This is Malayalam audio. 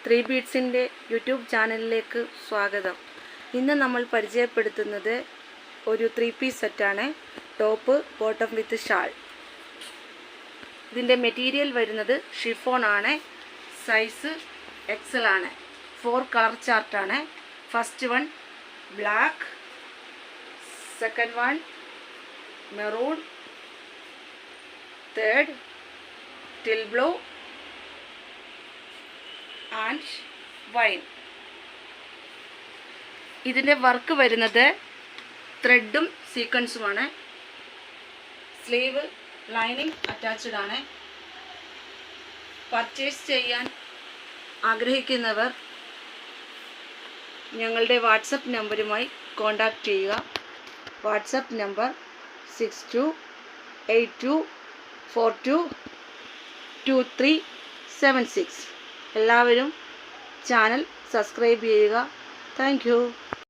ത്രീ ബീഡ്സിൻ്റെ യൂട്യൂബ് ചാനലിലേക്ക് സ്വാഗതം. ഇന്ന് നമ്മൾ പരിചയപ്പെടുത്തുന്നത് ഒരു 3 പീസ് സെറ്റാണ്. Top bottom with shawl. ഇതിൻ്റെ മെറ്റീരിയൽ വരുന്നത് ഷിഫോൺ ആണ്. സൈസ് എക്സൽ ആണ്. 4 കളർ ചാർട്ടാണ്. First one black, second one maroon, third teal blue and wine. ഇതിൻ്റെ വർക്ക് വരുന്നത് ത്രെഡും സീക്വൻസുമാണ്. സ്ലീവ് ലൈനിങ് അറ്റാച്ച്ഡ് ആണ്. പർച്ചേസ് ചെയ്യാൻ ആഗ്രഹിക്കുന്നവർ ഞങ്ങളുടെ വാട്സപ്പ് നമ്പറുമായി കോൺടാക്റ്റ് ചെയ്യുക. WhatsApp number 6282422376. എല്ലാവരും ചാനൽ സബ്സ്ക്രൈബ് ചെയ്യുക. Thank U.